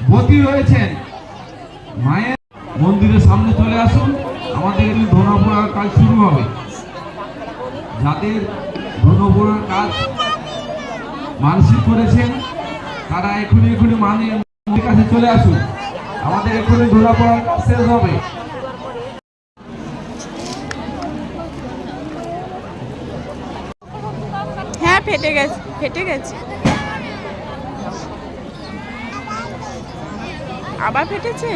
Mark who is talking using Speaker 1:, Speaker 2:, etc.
Speaker 1: বতী রয়েছেন মায়ের মন্দিরের সামনে চলে আসুন। আমাদের একটু ধোনা পোড়ার কাজ শুরু হবে। যাদের ধোনা পোড়ার কাজ মানসিক করেছেন তারা এখনই মায়ের কাছে চলে আসুন। আমাদের এখনই ধোনা পোড়ার কাজ শেষ হবে।
Speaker 2: হ্যাঁ, ফেটে গেছে আবার ফেটেছে।